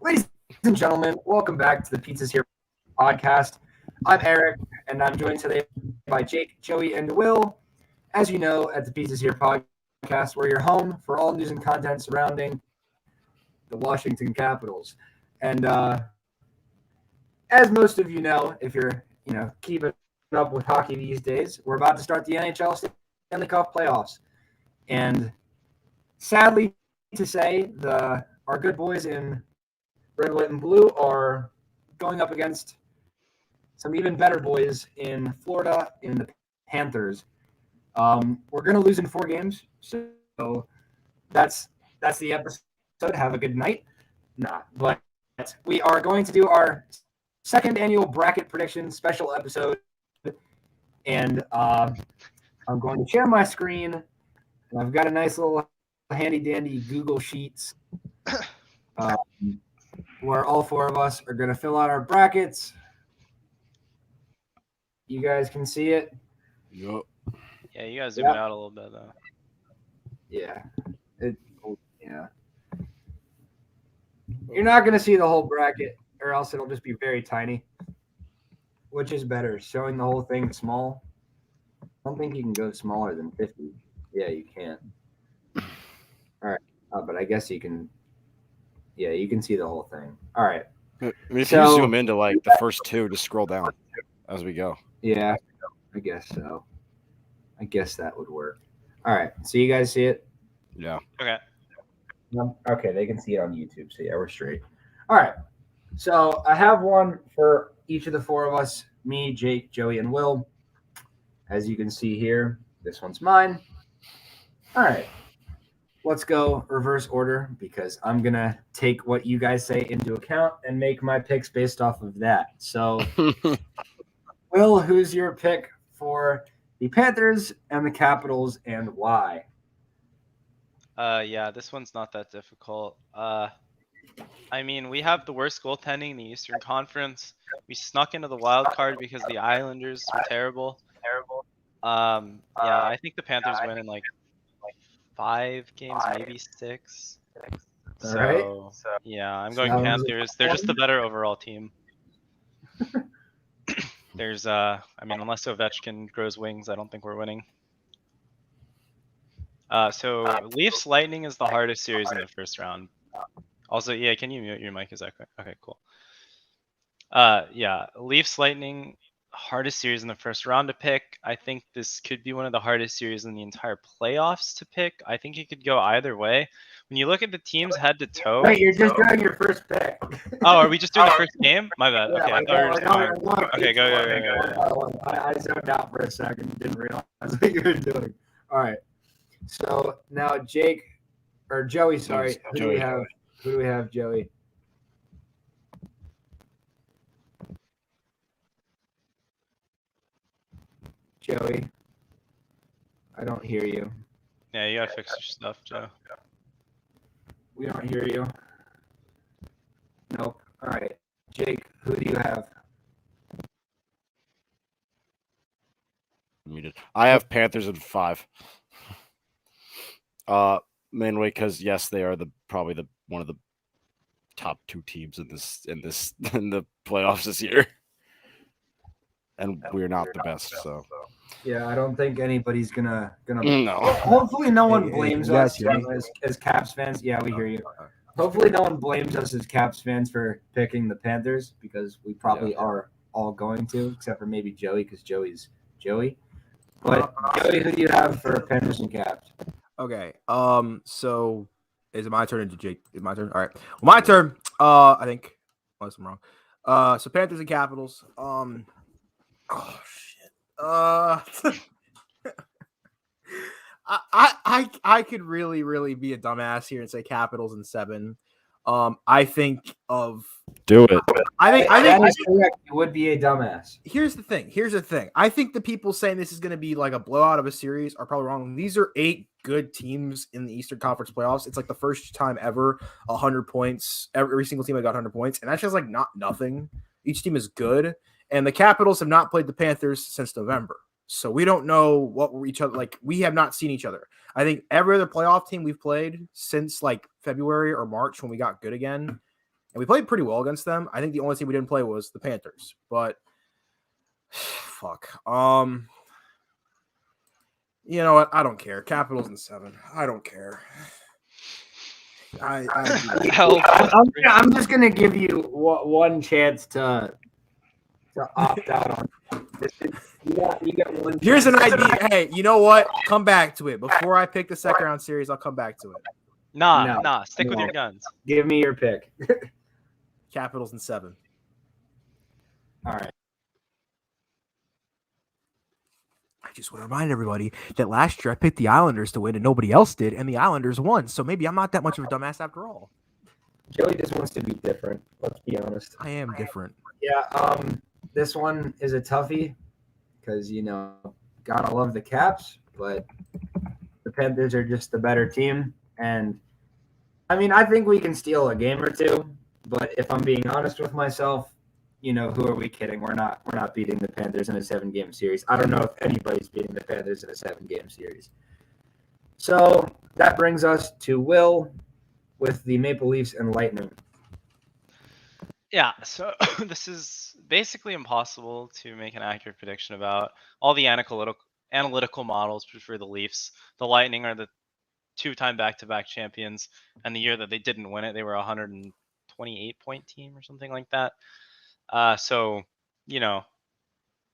Ladies and gentlemen, welcome back to the Pizzas Here podcast. I'm Eric, and I'm joined today by Jake, Joey, and Will. As you know, at the Pizzas Here podcast, we're your home for all news and content surrounding the Washington Capitals. And as most of you know, if you're keeping up with hockey these days, we're about to start the NHL Stanley Cup Playoffs. And sadly to say, our good boys in red, white, and blue are going up against some even better boys in Florida in the Panthers. We're going to lose in 4 games, so that's the episode. Have a good night. But we are going to do our second annual bracket prediction special episode, and I'm going to share my screen. And I've got a nice little handy-dandy Google Sheets where all 4 of us are going to fill out our brackets. You guys can see it? Yep. Yeah, you guys zoom it out a little bit, though. Yeah. You're not going to see the whole bracket, or else it'll just be very tiny. Which is better, showing the whole thing small? I don't think you can go smaller than 50. Yeah, you can. All right. But I guess you can. Yeah, you can see the whole thing. All right. If you zoom into like the first 2, just scroll down as we go. Yeah, I guess so. I guess that would work. All right. So you guys see it? Yeah. Okay. Okay, they can see it on YouTube. So yeah, we're straight. All right. So I have one for each of the 4 of us, me, Jake, Joey, and Will. As you can see here, this one's mine. All right. Let's go reverse order because I'm going to take what you guys say into account and make my picks based off of that. So, Will, who's your pick for the Panthers and the Capitals and why? Yeah, this one's not that difficult. I mean, we have the worst goaltending in the Eastern Conference. We snuck into the wild card because the Islanders were terrible. Yeah, I think the Panthers win in like 5 games, maybe 6. All right. Yeah, I'm going Panthers. They're just the better overall team. Unless Ovechkin grows wings, I don't think we're winning. So Leafs Lightning is the hardest series in the first round. Also, yeah, can you mute your mic? Is that correct? Okay, cool. Yeah, Leafs Lightning, hardest series in the first round to pick. I think this could be one of the hardest series in the entire playoffs to pick. I think it could go either way. When you look at the teams head to toe. Wait, you're just doing your first pick. Oh, are we just doing the first game? My bad. Okay, Yeah, I thought we were just doing. Okay, go. I zoned out for a second. Didn't realize what you were doing. All right. So now Jake or Joey, sorry. Who do we have, Joey? Joey, I don't hear you. Yeah, you gotta fix your stuff, Joe. We don't hear you. Nope. All right. Jake, who do you have? Muted. I have Panthers in 5. Mainly because yes, they are probably one of the top 2 teams in the playoffs this year, and we're not the best. So yeah, I don't think anybody's gonna. No. Hopefully, no one blames us hear me? as Caps fans. Yeah, we hear you. Hopefully, no one blames us as Caps fans for picking the Panthers because we probably are all going to, except for maybe Joey because Joey's Joey. But Joey, who do you have for Panthers and Caps? Okay. So is it my turn to Jake? Is it my turn? All right. Well, my turn. I think unless I'm wrong. So Panthers and Capitals. Oh shit. I could really be a dumbass here and say Capitals in 7. I think of do it. I think that is correct. You would be a dumbass. Here's the thing. I think the people saying this is going to be like a blowout of a series are probably wrong. These are 8 good teams in the Eastern Conference playoffs. It's like the first time ever 100 points. Every single team got 100 points, and that's just like not nothing. Each team is good, and the Capitals have not played the Panthers since November. So we don't know what we're each other like. We have not seen each other. I think every other playoff team we've played since like February or March when we got good again and we played pretty well against them. I think the only team we didn't play was the Panthers. But fuck. You know what? I don't care. Capitals in 7. I don't care. Hell, I'm just gonna give you one chance to opt out on this. You got one. Here's an idea. Hey, you know what? Come back to it. Before I pick the second round series, I'll come back to it. Nah. Stick with your guns. Give me your pick. Capitals in 7. All right. I just want to remind everybody that last year I picked the Islanders to win and nobody else did, and the Islanders won. So maybe I'm not that much of a dumbass after all. Joey just wants to be different. Let's be honest. I am different. Yeah. This one is a toughie because gotta love the Caps, but the Panthers are just the better team, and I mean I think we can steal a game or two. But if I'm being honest with myself, who are we kidding? We're not beating the Panthers in a 7-game series. I don't know if anybody's beating the Panthers in a 7-game series. So that brings us to Will with the Maple Leafs and Lightning. Yeah, so this is basically impossible to make an accurate prediction about. All the analytical models for the Leafs. The Lightning are the 2-time back-to-back champions, and the year that they didn't win it, they were a 128-point team or something like that. So,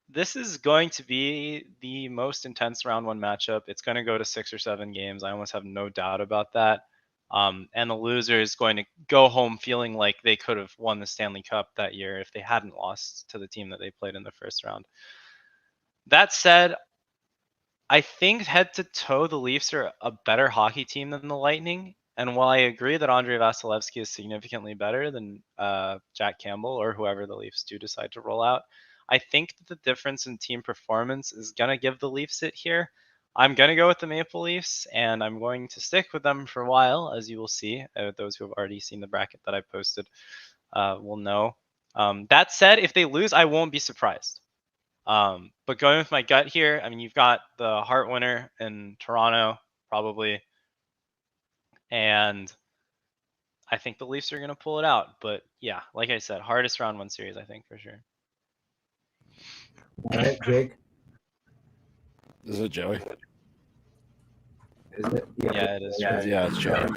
this is going to be the most intense round 1 matchup. It's going to go to 6 or 7 games. I almost have no doubt about that. And the loser is going to go home feeling like they could have won the Stanley Cup that year if they hadn't lost to the team that they played in the first round. That said, I think head to toe, the Leafs are a better hockey team than the Lightning. And while I agree that Andrei Vasilevsky is significantly better than Jack Campbell or whoever the Leafs do decide to roll out, I think that the difference in team performance is going to give the Leafs it here. I'm going to go with the Maple Leafs, and I'm going to stick with them for a while, as you will see. Those who have already seen the bracket that I posted will know. That said, if they lose, I won't be surprised. But going with my gut here, I mean, you've got the Hart winner in Toronto, probably. And I think the Leafs are going to pull it out. But yeah, like I said, hardest round 1 series, I think, for sure. All right, Jake. Is it Joey? Is it? Yeah, it is. Yeah, it's Joey.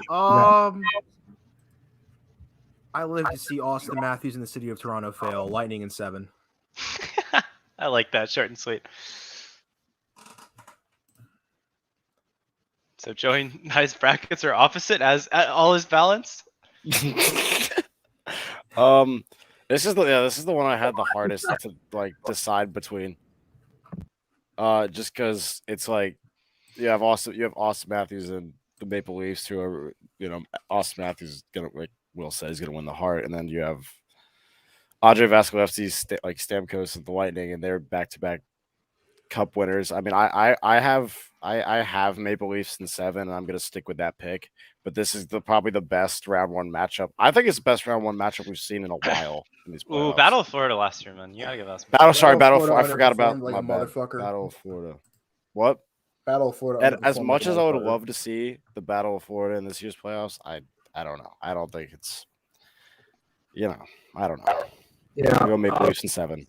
I live to see Austin Matthews in the city of Toronto fail. Lightning in 7. I like that, short and sweet. So Joey and I's brackets are opposite as all is balanced. This is the one I had the hardest to decide between. Just because it's like you have Austin Matthews and the Maple Leafs, who are Austin Matthews is gonna, like Will said, he's gonna win the Hart, and then you have Andrei Vasilevsky, Stamkos and the Lightning, and they're back-to-back Cup winners. I mean, I have Maple Leafs in 7, and I'm gonna stick with that pick. But this is probably the best round 1 matchup. I think it's the best round 1 matchup we've seen in a while in these playoffs. Ooh, Battle of Florida last year, man. You gotta give us Battle of Florida I forgot about like my a motherfucker. Battle of Florida. What? Battle of Florida. And as much as I would love to see the Battle of Florida in this year's playoffs, I don't know. I don't think it's I don't know. Yeah, I'll go Maple Leafs in 7.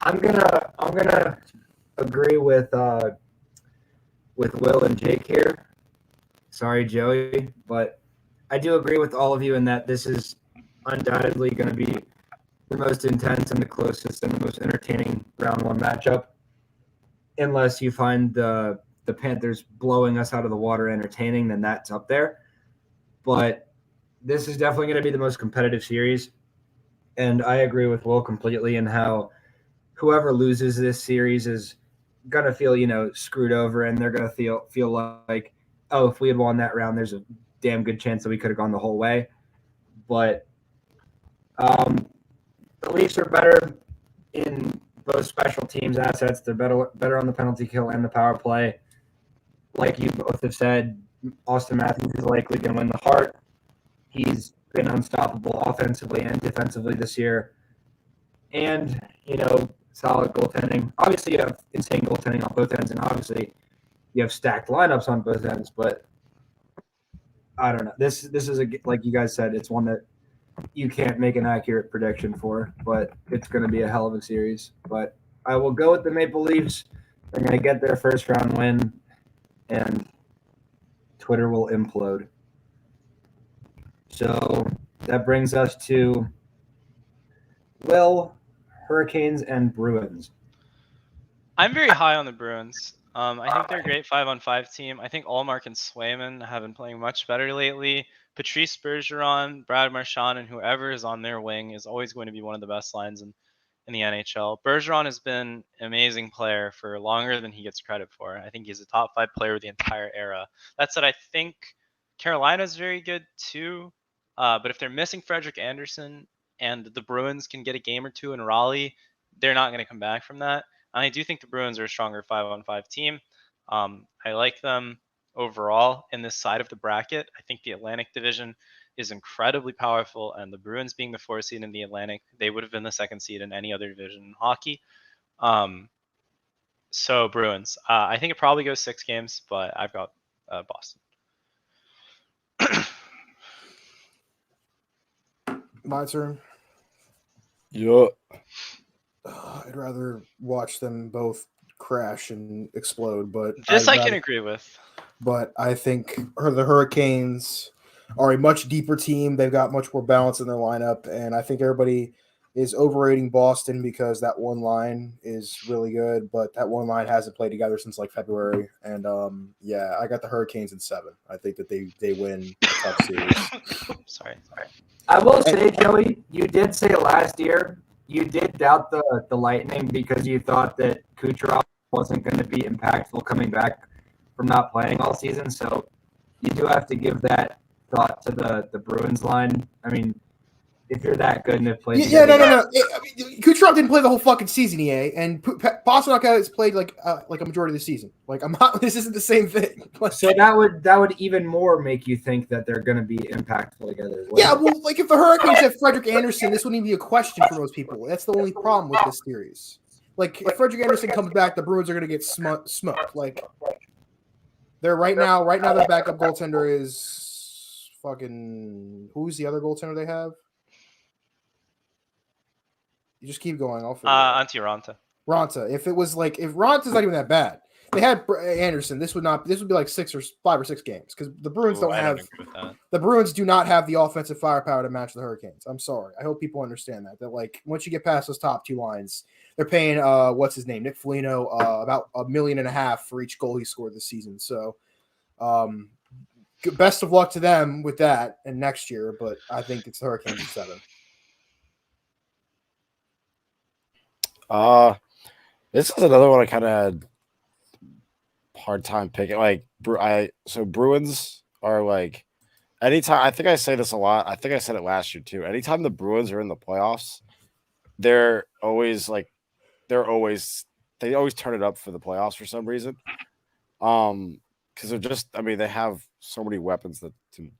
I'm gonna agree with Will and Jake here. Sorry, Joey, but I do agree with all of you in that this is undoubtedly going to be the most intense and the closest and the most entertaining round 1 matchup, unless you find the Panthers blowing us out of the water entertaining, then that's up there. But this is definitely going to be the most competitive series, and I agree with Will completely in how whoever loses this series is going to feel, screwed over, and they're going to feel like, oh, if we had won that round, there's a damn good chance that we could have gone the whole way. But the Leafs are better in both special teams assets. They're better on the penalty kill and the power play. Like you both have said, Austin Matthews is likely going to win the Hart. He's been unstoppable offensively and defensively this year. And, solid goaltending. Obviously, you have insane goaltending on both ends, and obviously you have stacked lineups on both ends. But I don't know. This is like you guys said, it's one that you can't make an accurate prediction for, but it's going to be a hell of a series. But I will go with the Maple Leafs. They're going to get their first round win, and Twitter will implode. So that brings us to Will, Hurricanes, and Bruins. I'm very high on the Bruins. I think they're a great 5-on-5 team. I think Allmark and Swayman have been playing much better lately. Patrice Bergeron, Brad Marchand, and whoever is on their wing is always going to be one of the best lines in the NHL. Bergeron has been an amazing player for longer than he gets credit for. I think he's a top 5 player of the entire era. That said, I think Carolina's very good too. But if they're missing Frederik Andersen and the Bruins can get a game or two in Raleigh, they're not going to come back from that. And I do think the Bruins are a stronger 5-on-5 team. I like them overall in this side of the bracket. I think the Atlantic Division is incredibly powerful, and the Bruins being the 4th seed in the Atlantic, they would have been the 2nd seed in any other division in hockey. So Bruins. I think it probably goes 6 games, but I've got Boston. My turn. Yeah. I'd rather watch them both crash and explode, but This I can agree with. But I think the Hurricanes are a much deeper team. They've got much more balance in their lineup, and I think everybody is overrating Boston because that one line is really good, but that one line hasn't played together since like February. And yeah, I got the Hurricanes in 7. I think that they win the Cup series. Sorry. I will say, Joey, you did say last year you did doubt the Lightning because you thought that Kucherov wasn't going to be impactful coming back from not playing all season. So you do have to give that thought to the Bruins line. I mean, if you're that good and have played, No. Kucherov didn't play the whole fucking season, EA, and Pasternak has played like a majority of the season. Like I'm not. This isn't the same thing. So that would even more make you think that they're going to be impactful together. Yeah, well, like if the Hurricanes have Frederik Andersen, this wouldn't even be a question for most people. That's the only problem with this series. Like if Frederik Andersen comes back, the Bruins are going to get smoked. Like they're right now their backup goaltender is fucking. Who's the other goaltender they have? You just keep going. I'll figure Antti Raanta. Raanta. If Ranta's not even that bad, they had Anderson. This would be like 5 or 6 games because the Bruins the Bruins do not have the offensive firepower to match the Hurricanes. I'm sorry. I hope people understand that. That like once you get past those top 2 lines, they're paying what's his name, Nick Foligno, about $1.5 million for each goal he scored this season. So, best of luck to them with that and next year. But I think it's the Hurricanes in 7. This is another one I kind of had hard time picking. Like, Bruins are like anytime. I think I say this a lot. I think I said it last year too. Anytime the Bruins are in the playoffs, they always turn it up for the playoffs for some reason. Because they're just. I mean, they have so many weapons that can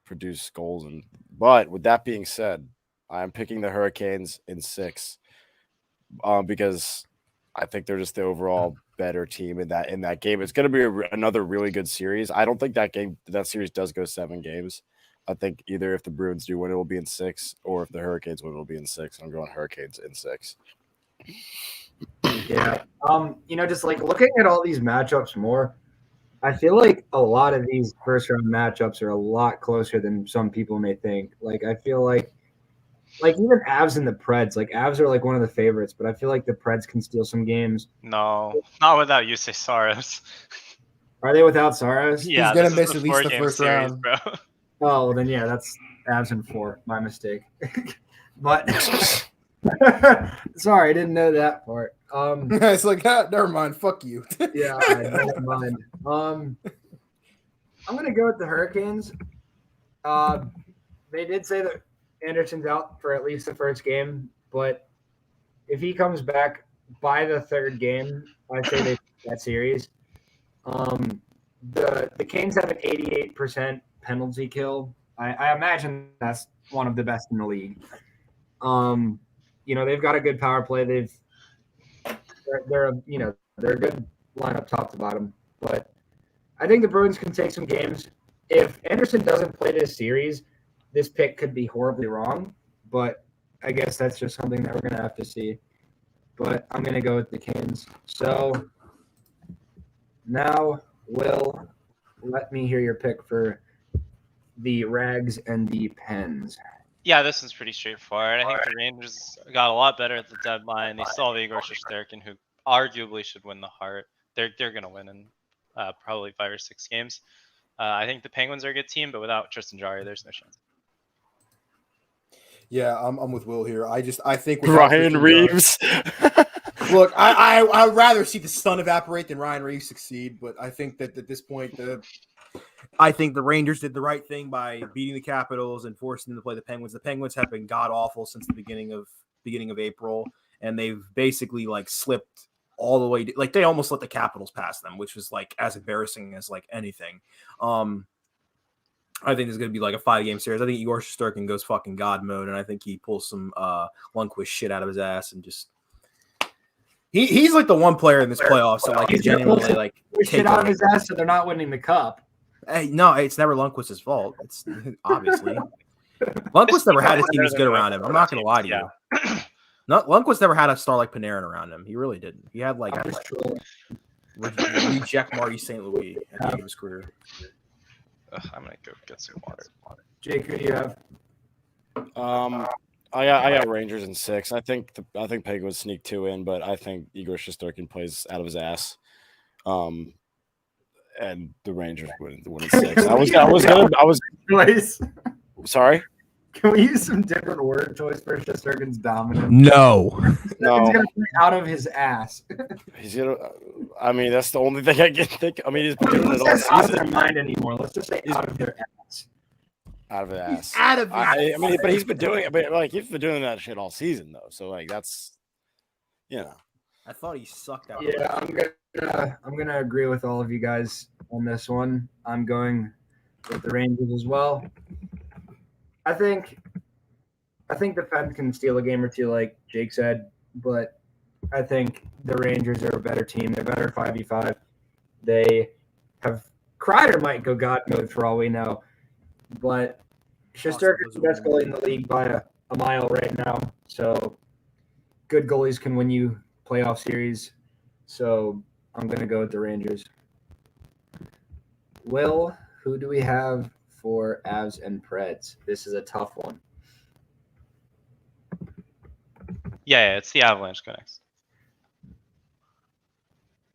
produce goals. But with that being said, I'm picking the Hurricanes in 6. Because I think they're just the overall better team in that game. It's going to be another really good series. I don't think that series does go 7 games. I think either if the Bruins do win, it will be in 6, or if the Hurricanes win, it will be in 6. I'm going Hurricanes in 6. Yeah. Just like looking at all these matchups more, I feel like a lot of these first round matchups are a lot closer than some people may think. Like I feel like even Avs and the Preds, like Avs are like one of the favorites, but I feel like the Preds can steal some games. No, not without Jussi Saros. Are they without Saros? Yeah, he's gonna miss at least the first round, bro. Oh, well, then yeah, that's Avs in 4. My mistake. But sorry, I didn't know that part. It's like never mind. Fuck you. Yeah, never mind. I'm gonna go with the Hurricanes. They did say that Anderson's out for at least the first game, but if he comes back by the 3rd game, I say they win that series. The Canes have an 88% penalty kill. I imagine that's one of the best in the league. They've got a good power play. They're a good lineup top to bottom, but I think the Bruins can take some games. If Anderson doesn't play this series, this pick could be horribly wrong, but I guess that's just something that we're going to have to see. But I'm going to go with the Canes. So now, Will, let me hear your pick for the Rags and the Pens. Yeah, this one's pretty straightforward. I think the Rangers got a lot better at the deadline. They still have Igor Shesterkin, who arguably should win the Hart. They're going to win in probably 5 or 6 games. I think the Penguins are a good team, but without Tristan Jarry, there's no chance. Yeah, I'm with Will here. I think Ryan Reeves. Look, I'd rather see the sun evaporate than Ryan Reeves succeed, but I think that at this point, I think the Rangers did the right thing by beating the Capitals and forcing them to play the Penguins. The Penguins have been god awful since the beginning of April, and they've basically like slipped all the way. Like they almost let the Capitals pass them, which was like as embarrassing as like anything. I think there's going to be like a 5-game series. I think Igor Shesterkin goes fucking god mode, and I think he pulls some Lundqvist shit out of his ass and just he's like the one player in this playoffs that like genuinely like shit out of his ass, so they're not winning the cup. Hey, no, it's never Lundqvist's fault. It's obviously Lundqvist never had his team as good around him. I'm not going to lie to you. Lundqvist never had a star like Panarin around him. He really didn't. He had like reject Marty St. Louis at the end of his career. I'm gonna go get some water. Jake, who do you have? I got Rangers in 6. I think Penguins sneak 2 in, but I think Igor Shesterkin plays out of his ass. And the Rangers win in 6. I was sorry. Can we use some different word choice for Shesterkin's dominance? No. He's gonna play out of his ass. He's gonna. I mean, that's the only thing I can think. I mean, he's been doing it all Out of season. their mind anymore. Let's just say out of their ass. Out of his ass. Out of his I mean, but he's been doing it. But like, he's been doing that shit all season, though. So like, that's, you know. I thought he sucked out. Yeah, I'm gonna agree with all of you guys on this one. I'm going with the Rangers as well. I think the Pens can steal a game or two, like Jake said, but I think the Rangers are a better team. They're better 5v5. They have Kreider might go God mode for all we know, but Shesterkin's the best goalie in the league by a mile right now. So good goalies can win you playoff series. So I'm gonna go with the Rangers. Will, who do we have for Avs and Preds? This is a tough one. Yeah, it's the Avalanche. Go next.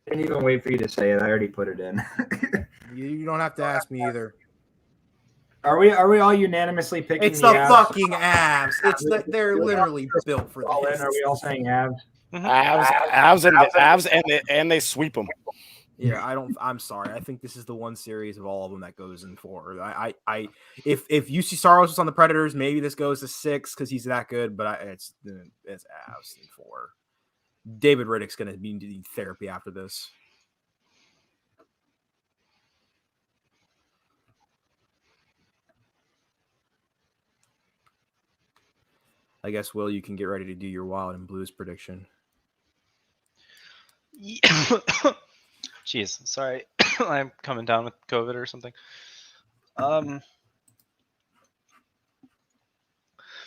Didn't even wait for you to say it. I already put it in. You don't have to ask me either. Are we all unanimously picking? It's the Avs? fucking Avs. They're literally built for All in. this. Are we all saying Avs? Avs, and they sweep them. Yeah, I'm sorry. I think this is the one series of all of them that goes in 4. If UC Saros was on the Predators, maybe this goes to 6 because he's that good. But it's Avs in 4. David Riddick's going to be needing therapy after this. I guess, Will, you can get ready to do your Wild and Blues prediction. Jeez, sorry. I'm coming down with COVID or something.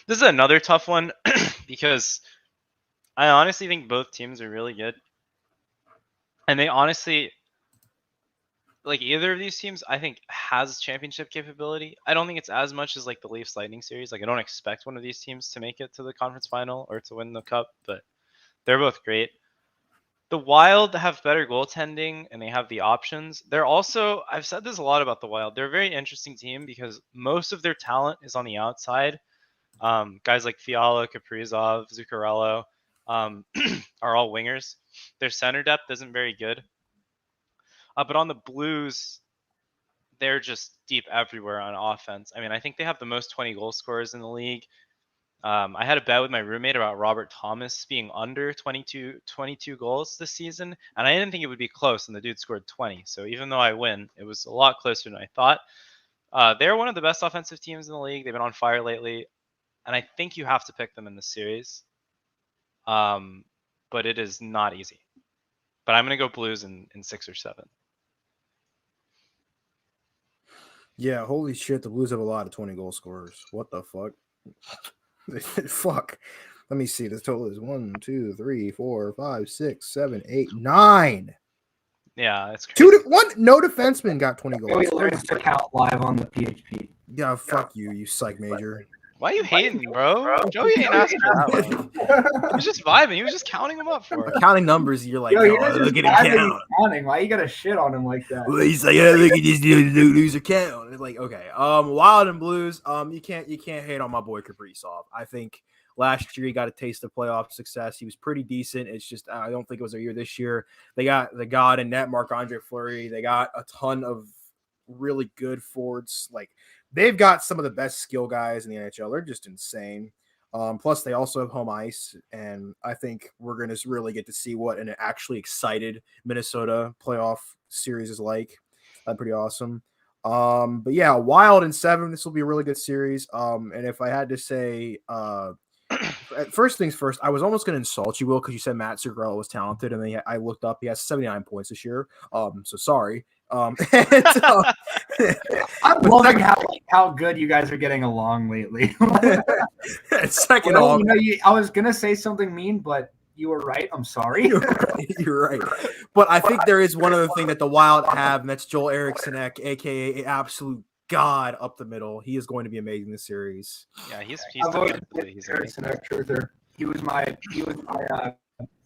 This is another tough one because I honestly think both teams are really good. And they honestly, like either of these teams, I think has championship capability. I don't think it's as much as like the Leafs Lightning series. Like I don't expect one of these teams to make it to the conference final or to win the cup, but they're both great. The Wild have better goaltending and they have the options. They're also, I've said this a lot about the Wild. They're a very interesting team because most of their talent is on the outside. Guys like Fiala, Kaprizov, Zuccarello are all wingers. Their center depth isn't very good. But on the Blues, they're just deep everywhere on offense. I mean, I think they have the most 20 goal scorers in the league. I had a bet with my roommate about Robert Thomas being under 22 goals this season, and I didn't think it would be close, and the dude scored 20. So even though I win, it was a lot closer than I thought. They're one of the best offensive teams in the league. They've been on fire lately, and I think you have to pick them in the series. But it is not easy. But I'm going to go Blues in 6 or 7. Yeah, holy shit, the Blues have a lot of 20-goal scorers. What the fuck? Fuck. Let me see. The total is 1, 2, 3, 4, 5, 6, 7, 8, 9. Yeah, that's crazy. No defenseman got 20 Joey goals. learns to count live on the PHP. Yeah, fuck you psych major. Why are you hating, bro? Joey ain't asking for that one. He was just vibing. He was just counting them up for us. Counting numbers, you're like, Yo, oh, he was look just at him vibing count. and counting. Why you gotta shit on him like that? Well, he's like, yeah, look at this dude loser count. It's like, okay, Wild and Blues, you can't hate on my boy Kaprizov. I think last year he got a taste of playoff success. He was pretty decent. It's just I don't think it was their year this year. They got the god in net, Marc-Andre Fleury. They got a ton of really good forwards. Like they've got some of the best skill guys in the NHL. They're just insane. Plus, they also have home ice, and I think we're going to really get to see what an actually excited Minnesota playoff series is like. That's pretty awesome. But yeah, Wild in 7. This will be a really good series. And if I had to say, first things first, I was almost going to insult you, Will, because you said Matt Zuccarello was talented, and then I looked up. He has 79 points this year. So sorry. I'm loving how good you guys are getting along lately. Second Well, off, I was gonna say something mean, but you were right. I'm sorry. You're right. But I think there is one other thing that the Wild have, and that's Joel Eriksson, aka an absolute god up the middle. He is going to be amazing this series. Yeah, he's Eriksson, truther. He was my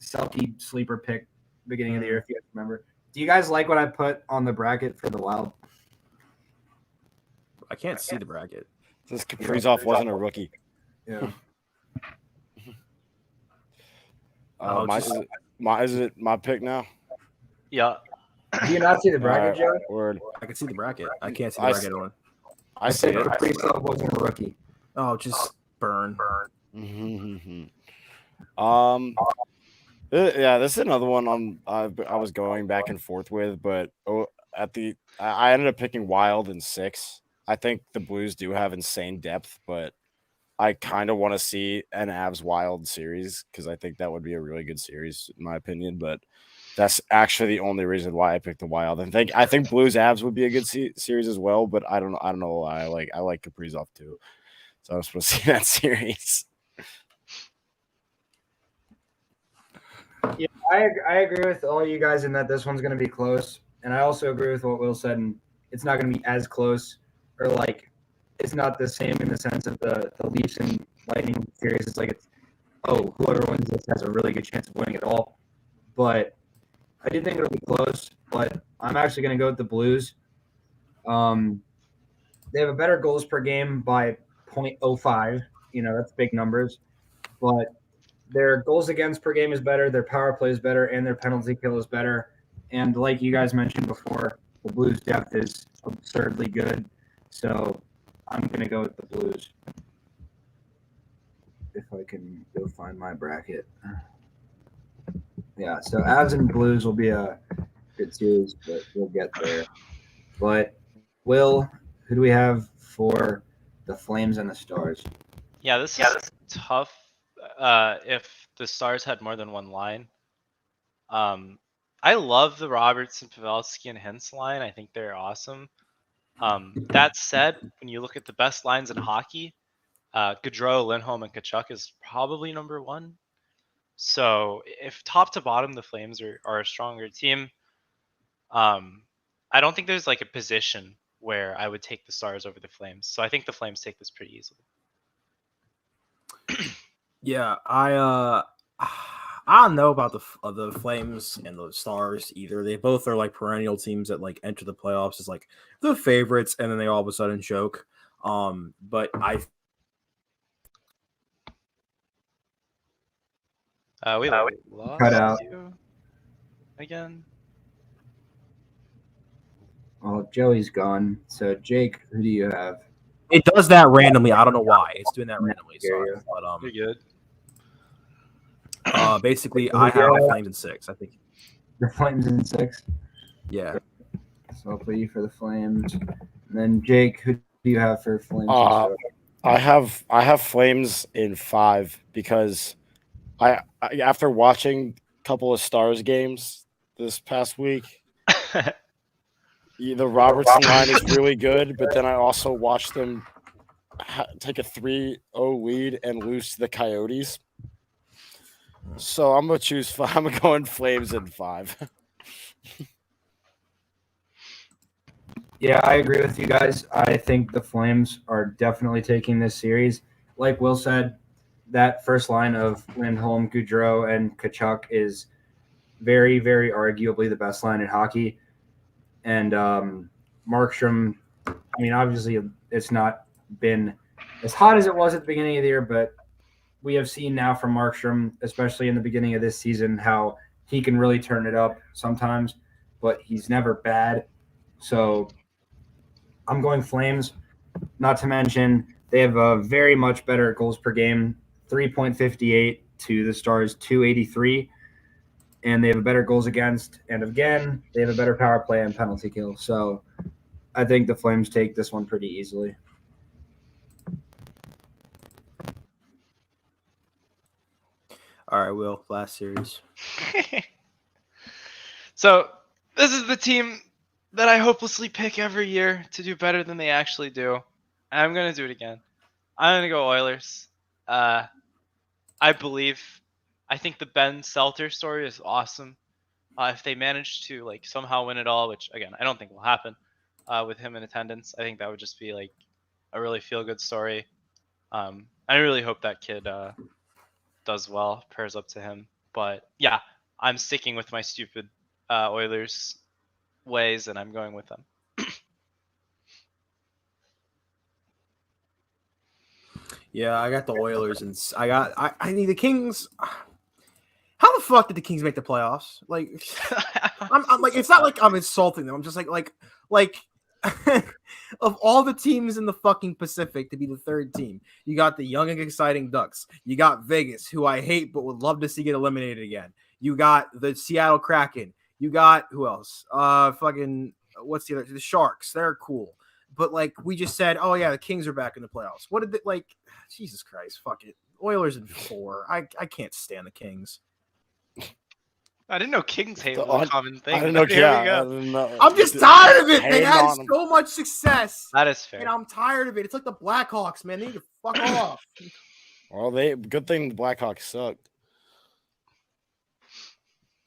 Selkie sleeper pick beginning of the year, if you guys remember. Do you guys like what I put on the bracket for the Wild? I can't see the bracket. This Kaprizov wasn't a rookie. Yeah. Is it my pick now? Yeah. Do you not see the bracket, Joe? Word. I can see the bracket. I can't see the bracket on. I see it. Kaprizov wasn't a rookie. Oh, just burn. Yeah, this is another one I was going back and forth with, but I ended up picking Wild in 6. I think the Blues do have insane depth, but I kind of want to see an Avs Wild series because I think that would be a really good series in my opinion. But that's actually the only reason why I picked the Wild. And I think Blues Avs would be a good series as well, but I don't know why. I like Kaprizov too, so I'm supposed to see that series. Yeah, I agree with all you guys in that this one's going to be close, and I also agree with what Will said. And it's not going to be as close, or like it's not the same in the sense of the Leafs and Lightning series. It's like whoever wins this has a really good chance of winning it all. But I do think it'll be close. But I'm actually going to go with the Blues. They have a better goals per game by 0.05. That's big numbers, but their goals against per game is better, their power play is better, and their penalty kill is better. And like you guys mentioned before, the Blues' depth is absurdly good. So I'm going to go with the Blues. If I can go find my bracket. Yeah, so Avs and Blues will be a good series, but we'll get there. But, Will, who do we have for the Flames and the Stars? Yeah, this is tough. If the Stars had more than one line. I love the Robertson, Pavelski, and Hintz line. I think they're awesome. That said, when you look at the best lines in hockey, Gaudreau, Lindholm, and Tkachuk is probably number 1. So if top to bottom the Flames are a stronger team, I don't think there's like a position where I would take the Stars over the Flames. So I think the Flames take this pretty easily. Yeah, I don't know about the Flames and the Stars either. They both are like perennial teams that like enter the playoffs as like the favorites, and then they all of a sudden choke. But We lost cut out you again. Well, Joey's gone. So Jake, who do you have? it does that randomly. I don't know why it's doing that randomly. Sorry, but You're good. basically, I have the Flames in 6. I think. The Flames in 6. Yeah. So I'll put you for the Flames. And then Jake, who do you have for Flames? I have Flames in 5 because I after watching a couple of Stars games this past week, The Robertson line is really good, but then I also watched them take a 3-0 lead and lose to the Coyotes. So I'm I'm going Flames in 5. Yeah, I agree with you guys. I think the Flames are definitely taking this series. Like Will said, that first line of Lindholm, Gaudreau, and Kachuk is very, very arguably the best line in hockey. And Markstrom, I mean, obviously it's not been as hot as it was at the beginning of the year, but we have seen now from Markstrom, especially in the beginning of this season, how he can really turn it up sometimes, but he's never bad. So I'm going Flames. Not to mention they have a very much better goals per game, 3.58 to the Stars 283, and they have a better goals against, and again they have a better power play and penalty kill. So I think the Flames take this one pretty easily. All right, Will, last series. So this is the team that I hopelessly pick every year to do better than they actually do. And I'm gonna do it again. I'm gonna go Oilers. I think the Ben Selter story is awesome. If they manage to like somehow win it all, which again I don't think will happen, with him in attendance, I think that would just be like a really feel good story. I really hope that kid does well. Prayers up to him. But yeah, I'm sticking with my stupid Oilers ways, and I'm going with them. Yeah, I got the Oilers, and I need the Kings. How the fuck did the Kings make the playoffs? Like, I'm like, it's not like I'm insulting them. I'm just like of all the teams in the fucking Pacific to be the third team, you got the young and exciting Ducks. You got Vegas, who I hate but would love to see get eliminated again. You got the Seattle Kraken. You got who else? Fucking what's the other? The Sharks. They're cool. But like we just said, oh yeah, the Kings are back in the playoffs. What did they like? Jesus Christ, fuck it. Oilers in 4. I can't stand the Kings. I didn't know Kings hate The was a common thing. I don't know. Here we I go. don't know. I'm just tired of it. They Hating had on 'em. so much success. That is fair. And I'm tired of it. It's like the Blackhawks, man. They need to fuck off. Well, good thing the Blackhawks sucked.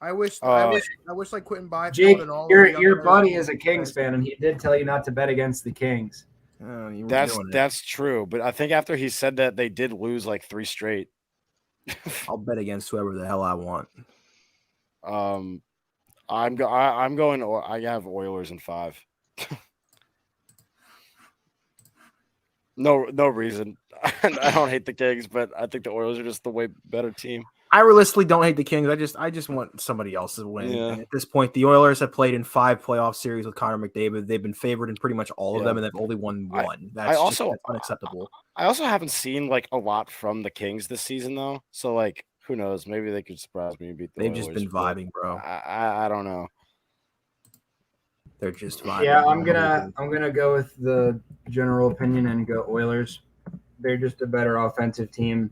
I wish like Quentin Byfield Jake, and all your buddy is a Kings fan, and he did tell you not to bet against the Kings. Oh, you were That's doing it. that's true, but I think after he said that, they did lose like 3 straight. I'll bet against whoever the hell I want. I'm going. I have Oilers in 5. No reason. I don't hate the Kings, but I think the Oilers are just the way better team. I realistically don't hate the Kings. I just want somebody else to win. Yeah. And at this point, the Oilers have played in 5 playoff series with Connor McDavid. They've been favored in pretty much all of them, and they've only won 1. That's unacceptable. I also haven't seen like a lot from the Kings this season though. So like, who knows? Maybe they could surprise me and beat the They've Oilers. just been vibing, bro. I don't know. They're just vibing. Yeah, I'm gonna go with the general opinion and go Oilers. They're just a better offensive team,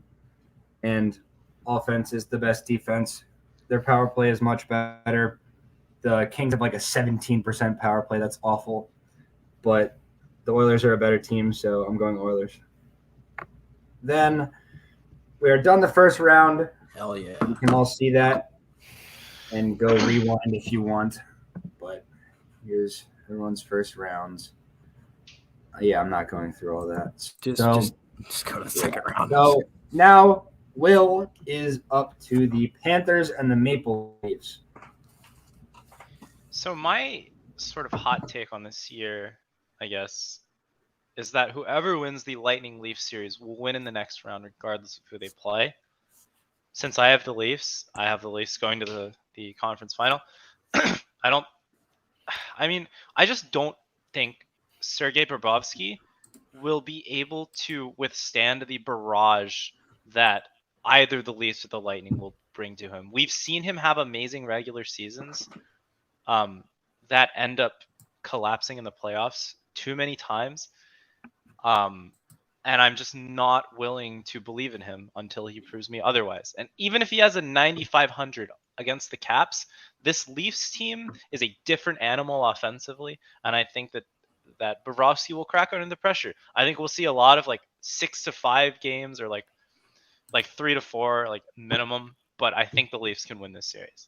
and offense is the best defense. Their power play is much better. The Kings have like a 17% power play. That's awful. But the Oilers are a better team, so I'm going Oilers. Then we are done the first round. Hell yeah. You can all see that and go rewind if you want. But here's everyone's first rounds. Yeah, I'm not going through all that. Just go to the second round. So now Will is up to the Panthers and the Maple Leafs. So my sort of hot take on this year, I guess, is that whoever wins the Lightning Leafs series will win in the next round, regardless of who they play. Since I have the Leafs going to the conference final. I just don't think Sergei Bobrovsky will be able to withstand the barrage that either the Leafs or the Lightning will bring to him. We've seen him have amazing regular seasons that end up collapsing in the playoffs too many times. And I'm just not willing to believe in him until he proves me otherwise. And even if he has a 9,500 against the Caps. This Leafs team is a different animal offensively, and I think that Bobrovsky will crack under the pressure. I think we'll see a lot of like 6-5 games or like 3-4 like minimum, but I think the Leafs can win this series.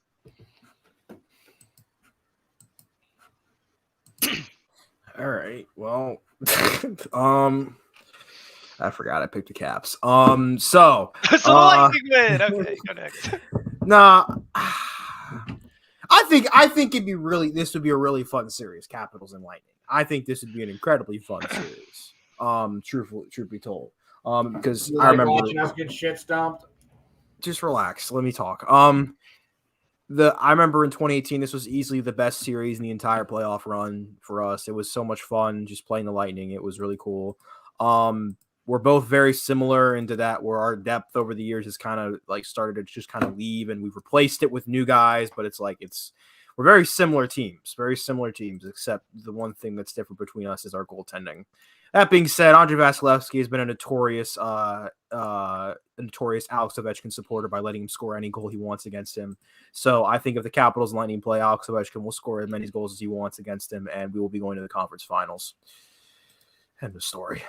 All right. Well, I forgot I picked the Caps. So So the Lightning win. Okay, go next. Nah, I think this would be a really fun series, Capitals and Lightning. I think this would be an incredibly fun series. Truth be told. Because I remember watching us get shit stomped. Just relax. Let me talk. I remember in 2018, this was easily the best series in the entire playoff run for us. It was so much fun just playing the Lightning. It was really cool. We're both very similar into that, where our depth over the years has kind of like started to just kind of leave, and we've replaced it with new guys. But we're very similar teams, except the one thing that's different between us is our goaltending. That being said, Andrei Vasilevsky has been a notorious Alex Ovechkin supporter by letting him score any goal he wants against him. So I think if the Capitals and Lightning play, Alex Ovechkin will score as many goals as he wants against him, and we will be going to the conference finals. End of story.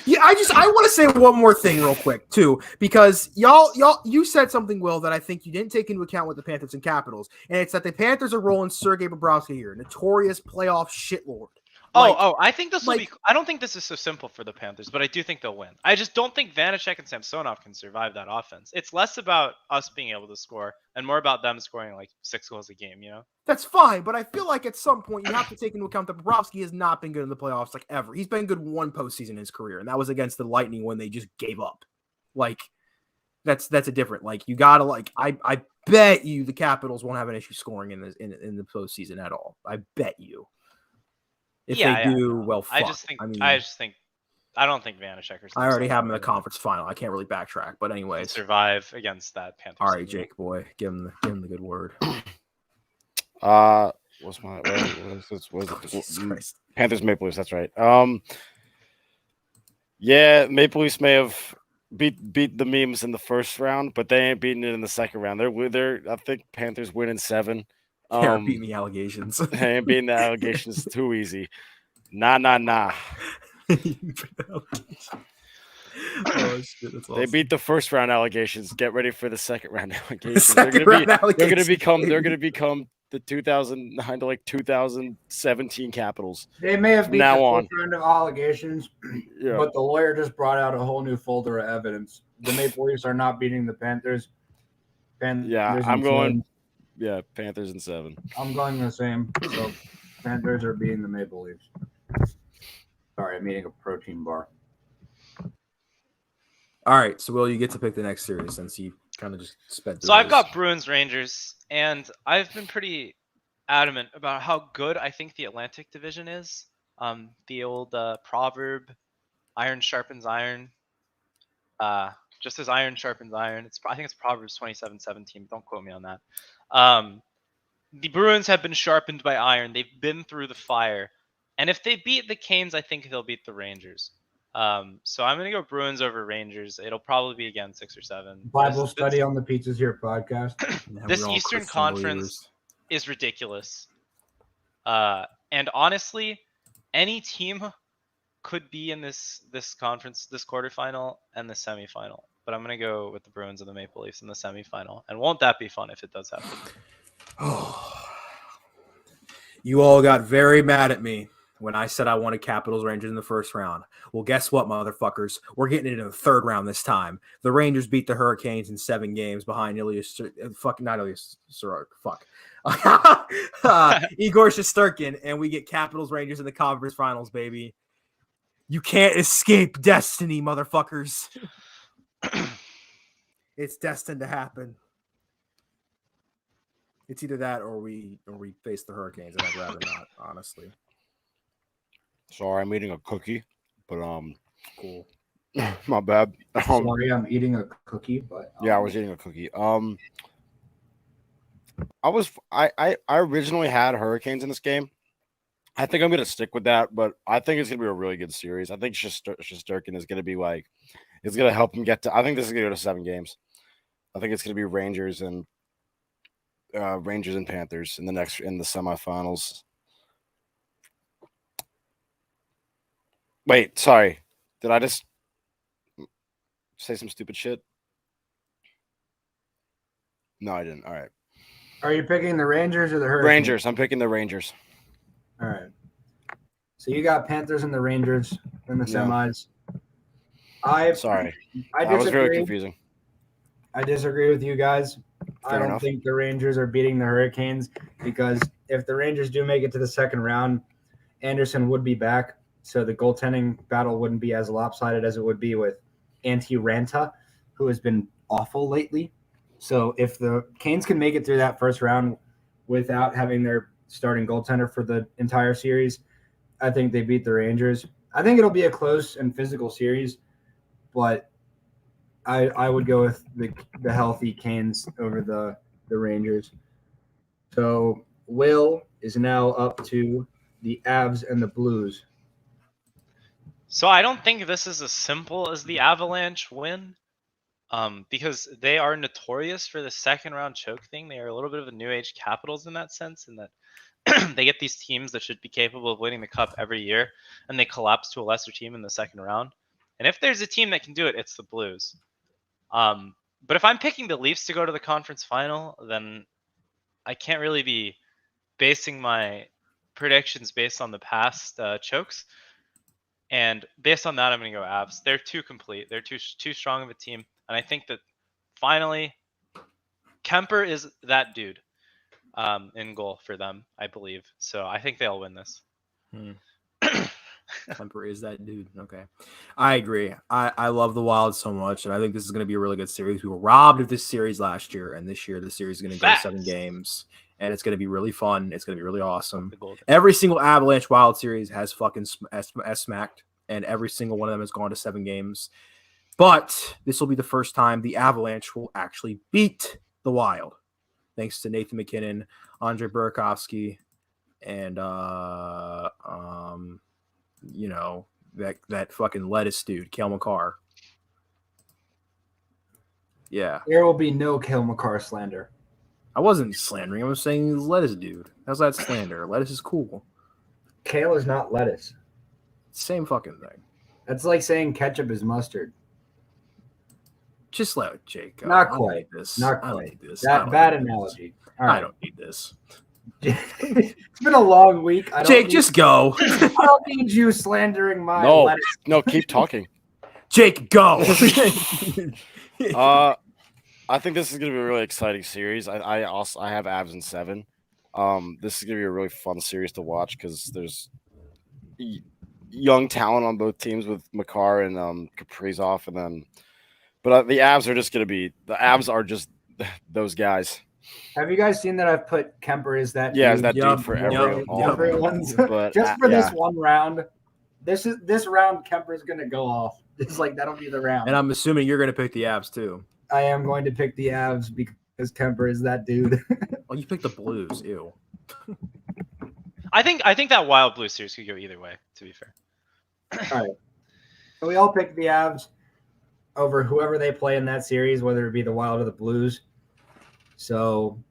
Yeah, I want to say one more thing real quick too, because you said something, Will, that I think you didn't take into account with the Panthers and Capitals, and it's that the Panthers are rolling Sergei Bobrovsky here, notorious playoff shitlord. I think this will be. I don't think this is so simple for the Panthers, but I do think they'll win. I just don't think Vanacek and Samsonov can survive that offense. It's less about us being able to score and more about them scoring like 6 goals a game. You know, that's fine, but I feel like at some point you have to take into account that Bobrovsky has not been good in the playoffs like ever. He's been good one postseason in his career, and that was against the Lightning when they just gave up. Like that's a different. Like you gotta like I bet you the Capitals won't have an issue scoring in the postseason at all. I bet you. If they do, well, fuck. I don't think Vanacek or something. I already have him in the conference final. I can't really backtrack, but anyways, survive against that Panthers. All right, Jake boy, give him the good word. What's it? Panthers Maple Leafs. That's right. Yeah, Maple Leafs may have beat the memes in the first round, but they ain't beating it in the second round. They're I think Panthers win in 7. They're beating the allegations. They ain't beating the allegations too easy. Nah. Oh, shit, that's awesome. They beat the first round allegations. Get ready for the second round allegations. They're gonna become the 2009 to like 2017 Capitals. They may have beat now the on first round of allegations, but the lawyer just brought out a whole new folder of evidence. The Maple Leafs are not beating the Panthers. I'm going. Yeah, Panthers in 7. I'm going the same. So Panthers are beating the Maple Leafs. Sorry, I'm eating a protein bar. All right, so Will, you get to pick the next series since you kind of just sped through. So I've got Bruins Rangers, and I've been pretty adamant about how good I think the Atlantic Division is. The old proverb, "Iron sharpens iron." Just as iron sharpens iron. I think it's Proverbs 27:17. Don't quote me on that. The Bruins have been sharpened by iron. They've been through the fire. And if they beat the Canes, I think they'll beat the Rangers. So I'm going to go Bruins over Rangers. It'll probably be again 6 or 7. Bible study on the Pizzas Here podcast. This Eastern Conference is ridiculous. And honestly, any team could be in this conference, this quarterfinal and the semifinal. But I'm going to go with the Bruins and the Maple Leafs in the semifinal. And won't that be fun if it does happen? You all got very mad at me when I said I wanted Capitals Rangers in the first round. Well, guess what, motherfuckers? We're getting it in the third round this time. The Rangers beat the Hurricanes in 7 games behind Igor Shesterkin, and we get Capitals Rangers in the conference finals, baby. You can't escape destiny, motherfuckers. It's destined to happen. It's either that or we face the Hurricanes, and I'd rather not, honestly. Sorry, I'm eating a cookie, but cool. My bad. Sorry, I'm eating a cookie, but yeah, I was eating a cookie. I originally had Hurricanes in this game. I think I'm gonna stick with that, but I think it's gonna be a really good series. I think Shesterkin is gonna be like, it's gonna help him get to. I think this is gonna go to 7 games. I think it's going to be Rangers and Panthers in the semifinals. Wait, sorry. Did I just say some stupid shit? No, I didn't. All right. Are you picking the Rangers or the Hurricanes? Rangers. I'm picking the Rangers. All right. So you got Panthers and the Rangers in the semis. Sorry. I That was very disagree. confusing. I disagree with you guys. I Fair don't enough. think the Rangers are beating the Hurricanes because if the Rangers do make it to the second round, Anderson would be back. So the goaltending battle wouldn't be as lopsided as it would be with Antti Ranta, who has been awful lately. So if the Canes can make it through that first round without having their starting goaltender for the entire series, I think they beat the Rangers. I think it'll be a close and physical series, but I would go with the healthy Canes over the Rangers. So Will is now up to the Avs and the Blues. So I don't think this is as simple as the Avalanche win, because they are notorious for the second round choke thing. They are a little bit of a new age Capitals in that sense, in that they get these teams that should be capable of winning the cup every year, and they collapse to a lesser team in the second round. And if there's a team that can do it, it's the Blues. But if I'm picking the Leafs to go to the conference final, then I can't really be basing my predictions based on the past chokes. And based on that, I'm going to go Avs. They're too complete. They're too strong of a team. And I think that finally, Kemper is that dude in goal for them, I believe. So I think they'll win this. Kemper is that dude. Okay. I agree. I love the Wild so much, and I think this is going to be a really good series. We were robbed of this series last year, and this year the series is going to go 7 games, and it's going to be really fun. It's going to be really awesome. Every single Avalanche Wild series has fucking smacked, and every single one of them has gone to 7 games. But this will be the first time the Avalanche will actually beat the Wild, thanks to Nathan McKinnon, Andre Burakovsky, and you know, that fucking lettuce dude, Cale Makar. Yeah. There will be no Cale Makar slander. I wasn't slandering. I was saying he's lettuce dude. How's that slander? Lettuce is cool. Kale is not lettuce. Same fucking thing. That's like saying ketchup is mustard. Just let it, Jake. Not quite. Need this. Not I don't quite. need this. That bad analogy. All right. I don't need this. It's been a long week. Jake, just go. I don't need you slandering my lettuce. No, keep talking. Jake, go. I think this is going to be a really exciting series. I have Avs in 7. This is going to be a really fun series to watch because there's young talent on both teams with Makar and Kaprizov, and then but the Avs are just those guys. Have you guys seen that I've put Kemper is that Yeah, dude? is that dude for everyone's But, just for this one round. This round Kemper's gonna go off. It's like that'll be the round. And I'm assuming you're gonna pick the Avs too. I am going to pick the Avs because Kemper is that dude. Well, you picked the Blues. Ew. I think that Wild Blue series could go either way, to be fair. All right. So we all picked the Avs over whoever they play in that series, whether it be the Wild or the Blues. So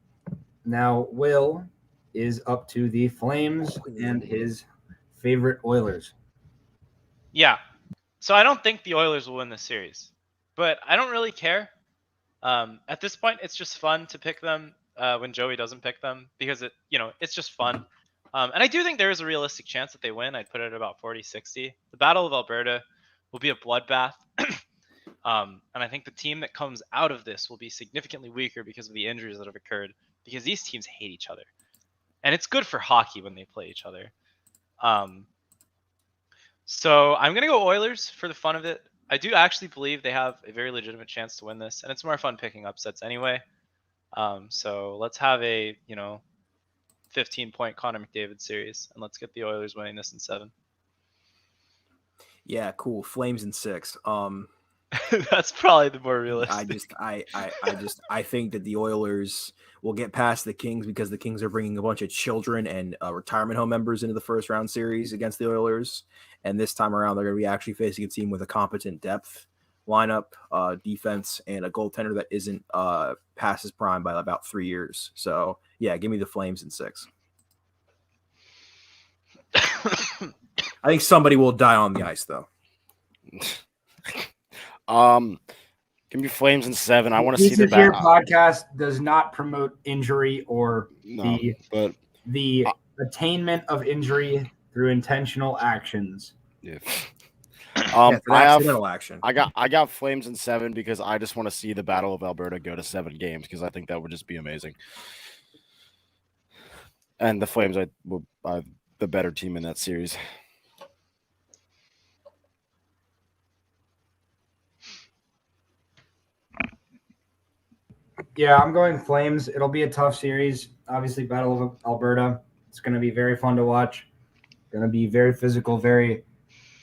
now Will is up to the Flames and his favorite Oilers. Yeah. So I don't think the Oilers will win this series, but I don't really care. At this point, it's just fun to pick them when Joey doesn't pick them because it's just fun. And I do think there is a realistic chance that they win. I'd put it at about 40-60. The Battle of Alberta will be a bloodbath. And I think the team that comes out of this will be significantly weaker because of the injuries that have occurred, because these teams hate each other. And it's good for hockey when they play each other. So I'm going to go Oilers for the fun of it. I do actually believe they have a very legitimate chance to win this, and it's more fun picking upsets anyway. So let's have a 15-point Connor McDavid series, and let's get the Oilers winning this in 7. Yeah, cool. Flames in 6. That's probably the more realistic. I think that the Oilers will get past the Kings because the Kings are bringing a bunch of children and retirement home members into the first round series against the Oilers. And this time around, they're going to be actually facing a team with a competent depth. lineup, defense, and a goaltender that isn't past his prime by about 3 years. So, yeah, give me the Flames in 6. I think somebody will die on the ice, though. Give me Flames in 7. I want to see the the back. Podcast does not promote injury or but the attainment of injury through intentional actions. Yeah. Accidental action. I got Flames in 7 because I just want to see the Battle of Alberta go to 7 games because I think that would just be amazing. And the Flames are the better team in that series. Yeah, I'm going Flames. It'll be a tough series. Obviously, Battle of Alberta. It's going to be very fun to watch. Going to be very physical, very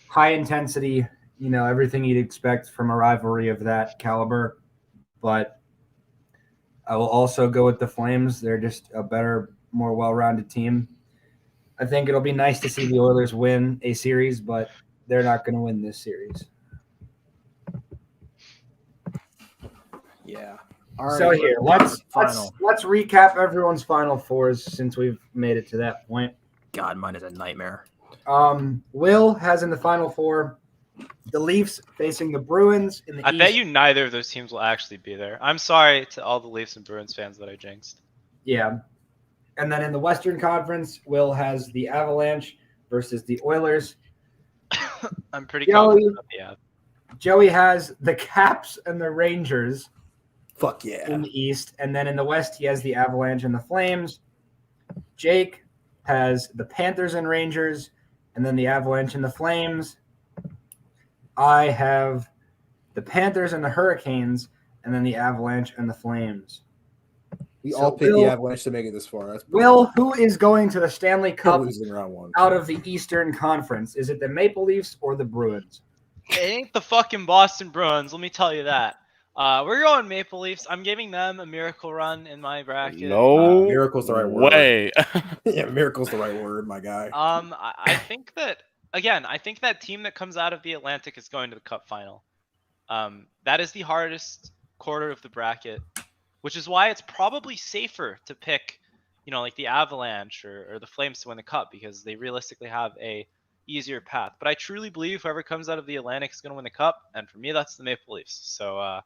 high intensity. You know, everything you'd expect from a rivalry of that caliber. But I will also go with the Flames. They're just a better, more well-rounded team. I think it'll be nice to see the Oilers win a series, but they're not going to win this series. Yeah. All right, so here, let's recap everyone's Final Fours since we've made it to that point. God, mine is a nightmare. Will has in the Final Four the Leafs facing the Bruins in the East. I bet you neither of those teams will actually be there. I'm sorry to all the Leafs and Bruins fans that I jinxed. Yeah. And then in the Western Conference, Will has the Avalanche versus the Oilers. I'm pretty confident. Yeah. Joey has the Caps and the Rangers. Fuck yeah. In the East. And then in the West, he has the Avalanche and the Flames. Jake has the Panthers and Rangers, and then the Avalanche and the Flames. I have the Panthers and the Hurricanes, and then the Avalanche and the Flames. We all picked the Avalanche to make it this far. Will, who is going to the Stanley Cup round 1 out of the Eastern Conference? Is it the Maple Leafs or the Bruins? It ain't the fucking Boston Bruins, let me tell you that. We're going Maple Leafs. I'm giving them a miracle run in my bracket. No miracle's the right word. Way. Yeah, miracle's the right word, my guy. I think that team that comes out of the Atlantic is going to the Cup final. That is the hardest quarter of the bracket, which is why it's probably safer to pick, like the Avalanche or the Flames to win the Cup because they realistically have a easier path. But I truly believe whoever comes out of the Atlantic is going to win the Cup, and for me, that's the Maple Leafs. So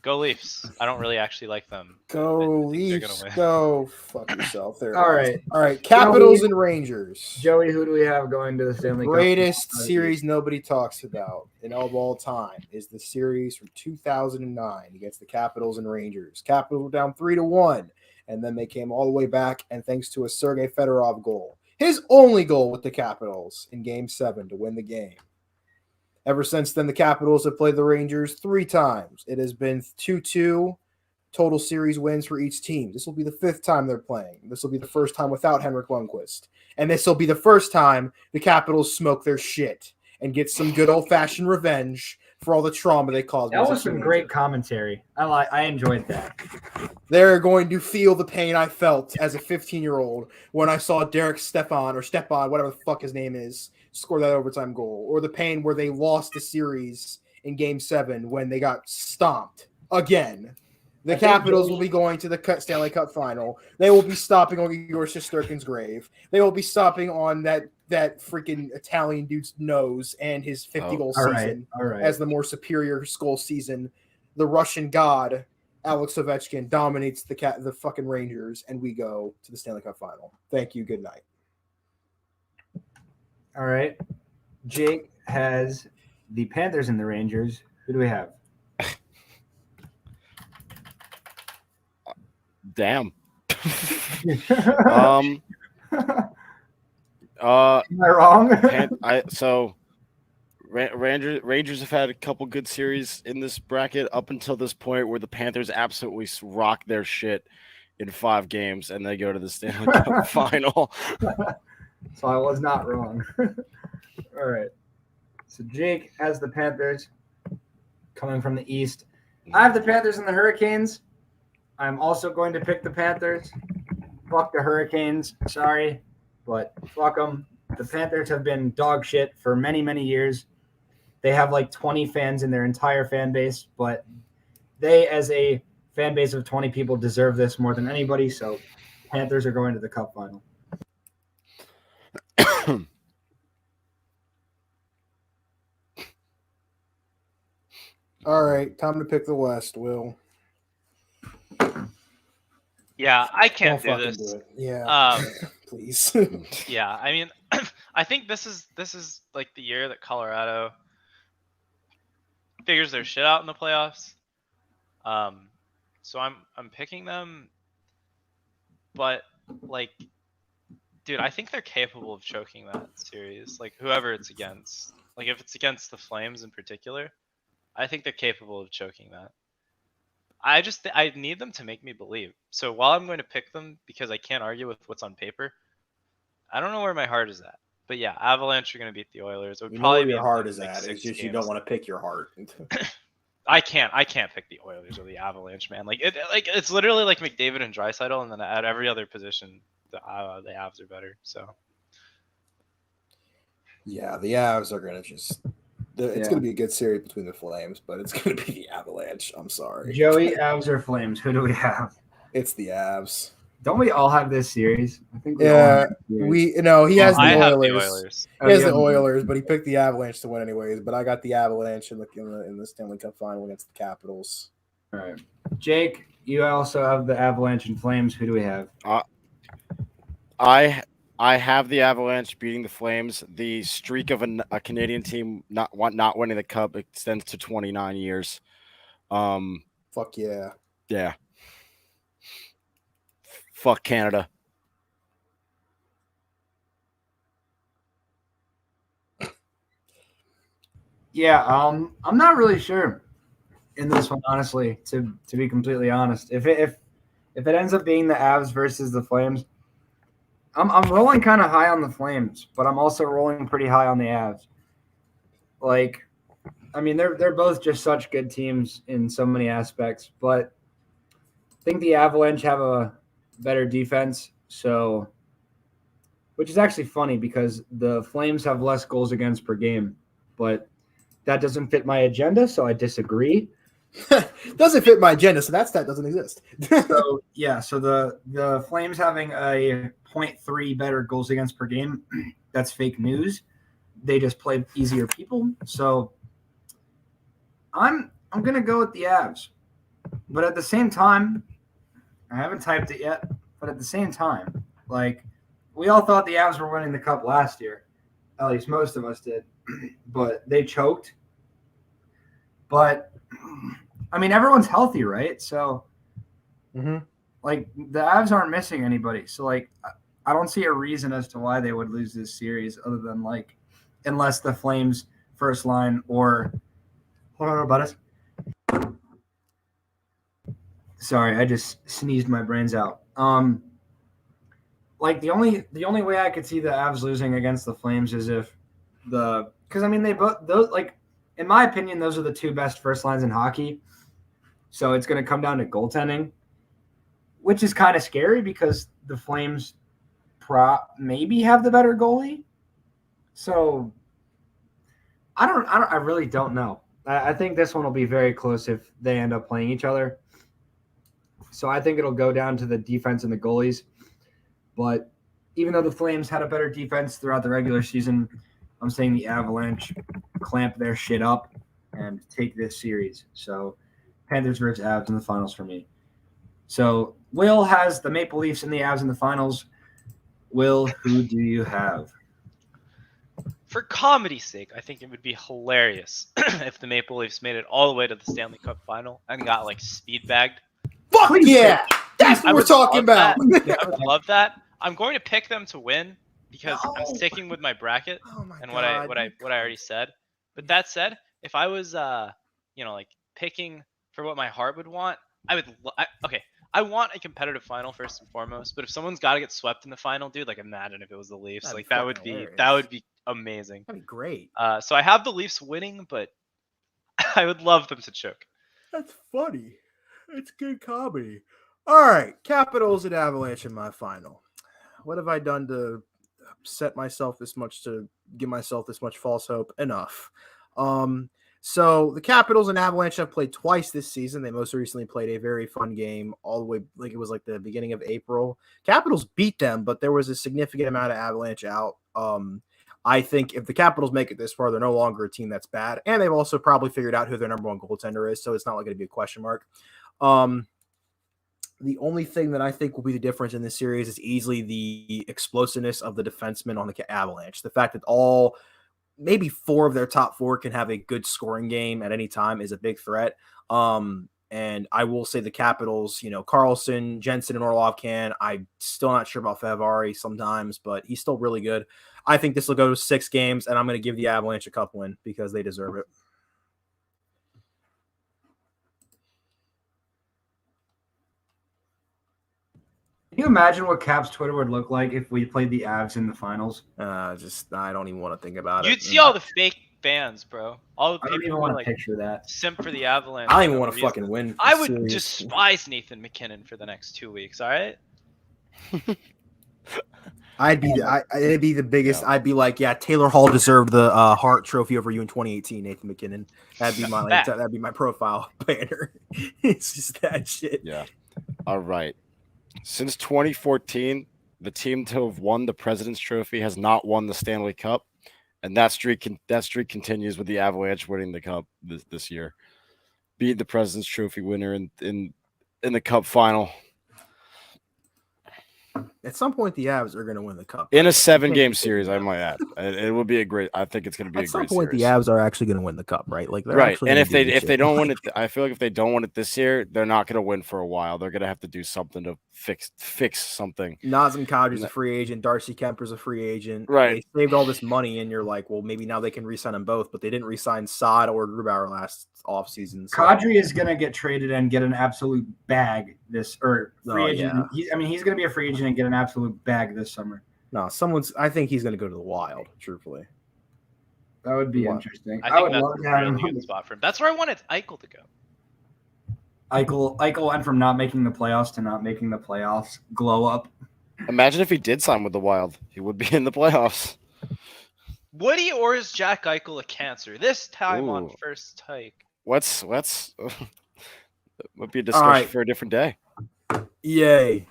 go Leafs. I don't really actually like them. Go Leafs. Go fuck yourself. There. All right. Capitals and Rangers. Joey, who do we have going to the Stanley Cup? Greatest series nobody talks about of all time is the series from 2009 against the Capitals and Rangers. Capitals were down 3-1, and then they came all the way back, and thanks to a Sergei Fedorov goal, his only goal with the Capitals in Game 7 to win the game. Ever since then, the Capitals have played the Rangers 3 times. It has been 2-2 total series wins for each team. This will be the 5th time they're playing. This will be the first time without Henrik Lundqvist. And this will be the first time the Capitals smoke their shit and get some good old-fashioned revenge for all the trauma they caused. That was some great commentary. I enjoyed that. They're going to feel the pain I felt as a 15-year-old when I saw Derek Stepan, whatever the fuck his name is, score that overtime goal, or the pain where they lost the series in Game 7 when they got stomped again. The Capitals will be going to the Stanley Cup final. They will be stopping on Igor Shesterkin's grave. They will be stopping on that freaking Italian dude's nose and his 50-goal season as the more superior goal season. The Russian god, Alex Ovechkin, dominates the fucking Rangers, and we go to the Stanley Cup final. Thank you. Good night. All right. Jake has the Panthers and the Rangers. Who do we have? Damn. Am I wrong? Rangers have had a couple good series in this bracket up until this point where the Panthers absolutely rock their shit in 5 games and they go to the Stanley Cup final. So I was not wrong. All right. So Jake has the Panthers coming from the East. I have the Panthers and the Hurricanes. I'm also going to pick the Panthers. Fuck the Hurricanes. Sorry, but fuck them. The Panthers have been dog shit for many, many years. They have like 20 fans in their entire fan base, but they, as a fan base of 20 people, deserve this more than anybody. So Panthers are going to the Cup final. All right, time to pick the West, Will. Yeah, I can't Don't do fucking this. do it. Yeah. Um, Please. yeah, I mean, I think this is like the year that Colorado figures their shit out in the playoffs. So I'm picking them, but like, dude, I think they're capable of choking that series. Like whoever it's against, like if it's against the Flames in particular, I think they're capable of choking that. I need them to make me believe. So while I'm going to pick them because I can't argue with what's on paper, I don't know where my heart is at. But yeah, Avalanche are going to beat the Oilers. It would You know probably where be your in, heart is like, at. 6 It's just you games. don't want to pick your heart. I can't pick the Oilers or the Avalanche, man. Like it's literally like McDavid and Draisaitl, and then at every other position, the Avs are better. So Yeah, the Avs are gonna just. It's Yeah. gonna be a good series between the Flames, but it's gonna be the Avalanche. I'm sorry. Joey, Avs, or Flames? Who do we have? It's the Avs. Don't we all have this series? I think we all Yeah, have this series. he has I the have Oilers. the Oilers. Oh, He has you the have Oilers, but he picked the Avalanche to win anyways. But I got the Avalanche in the Stanley Cup final against the Capitals. All right. Jake, you also have the Avalanche and Flames. Who do we have? I have the Avalanche beating the Flames. The streak of a Canadian team not winning the cup extends to 29 years. Fuck yeah. Yeah. Fuck Canada. Yeah, I'm not really sure in this one, honestly. To be completely honest, if it ends up being the Avs versus the Flames, I'm rolling kind of high on the Flames, but I'm also rolling pretty high on the Avs. Like, I mean, they're both just such good teams in so many aspects, but I think the Avalanche have a better defense. So, which is actually funny because the Flames have less goals against per game, but that doesn't fit my agenda, so I disagree. Doesn't fit my agenda, so that stat doesn't exist. So yeah, so the Flames having a 0.3 better goals against per game, that's fake news. They just play easier people. So I'm gonna go with the Avs. But at the same time, I haven't typed it yet, but at the same time, like, we all thought the Avs were winning the cup last year. At least most of us did. But they choked. But I mean, everyone's healthy, right? So like, the Avs aren't missing anybody. So like, I don't see a reason as to why they would lose this series other than, like, unless the Flames first line or hold on about us. Sorry, I just sneezed my brains out. Like, the only way I could see the Avs losing against the Flames is if because I mean, they both, those, like, in my opinion, those are the two best first lines in hockey. So it's going to come down to goaltending, which is kind of scary because the Flames maybe have the better goalie. So I really don't know. I think this one will be very close if they end up playing each other. So I think it'll go down to the defense and the goalies. But even though the Flames had a better defense throughout the regular season, I'm saying the Avalanche clamp their shit up and take this series. So Panthers versus Avs in the finals for me. So Will has the Maple Leafs and the Avs in the finals. Will, who do you have? for comedy's sake, I think it would be hilarious if the Maple Leafs made it all the way to the Stanley Cup final and got like speed bagged. Fuck yeah! That's what we're talking about. I would love that. I'm going to pick them to win because I'm sticking with my bracket and what I already said. But that said, if I was like picking for what my heart would want, I want a competitive final first and foremost. But if someone's got to get swept in the final, dude, like imagine if it was the Leafs. That'd Like be that would be amazing. That'd be great. So I have the Leafs winning, but I would love them to choke. That's funny. It's good comedy. All right, Capitals and Avalanche in my final. What have I done to set myself this much, to give myself this much false hope? Enough. So the Capitals and Avalanche have played twice this season. They most recently played a very fun game all the way, like it was like the beginning of April. Capitals beat them, but there was a significant amount of Avalanche out. I think if the Capitals make it this far, they're no longer a team that's bad. And they've also probably figured out who their number one goaltender is, so it's not like going to be a question mark. The only thing that I think will be the difference in this series is easily the explosiveness of the defensemen on the Avalanche. The fact that maybe 4 of their top 4 can have a good scoring game at any time is a big threat. And I will say the Capitals, Carlson, Jensen, and Orlov can. I'm still not sure about Favari sometimes, but he's still really good. I think this will go to 6 games, and I'm going to give the Avalanche a cup win because they deserve it. Can you imagine what Caps Twitter would look like if we played the Avs in the finals? I don't even want to think about it. You'd see all the fake fans, bro. All the I don't people even who want to like picture that. simp for the Avalanche. I don't even for want no to fucking reason. win. I would series. despise Nathan McKinnon for the next 2 weeks. All right. It'd be the biggest. Yeah. I'd be like, yeah, Taylor Hall deserved the Hart Trophy over you in 2018, Nathan McKinnon. That'd be my profile banner. It's just that shit. Yeah. All right. Since 2014, the team to have won the President's Trophy has not won the Stanley Cup, and that streak continues with the Avalanche winning the Cup this year, beat the President's Trophy winner in the Cup final. At some point, the Avs are going to win the cup. In a 7-game series, I might add. It will be I think it's going to be a great series. At some point, the Avs are actually going to win the cup, right? Like, right. And if they don't win it, I feel like if they don't win it this year, they're not going to win for a while. They're going to have to do something to fix something. Nazem Kadri's a free agent. Darcy Kemper's a free agent. Right. They saved all this money, and you're like, well, maybe now they can re-sign them both, but they didn't re-sign Saad or Grubauer last offseason. So. Kadri is going to get traded and get an absolute bag agent. Yeah. He's going to be a free agent and get an absolute bag this summer. No, I think he's going to go to the Wild, truthfully. That would be interesting. I think would that's love a to have him. really good spot for him. That's where I wanted Eichel to go. Eichel went from not making the playoffs to not making the playoffs. Glow up. Imagine if he did sign with the Wild. He would be in the playoffs. Woody or is Jack Eichel a cancer? This time on Ooh. First Take. Let's might be a discussion for a different day. Yay.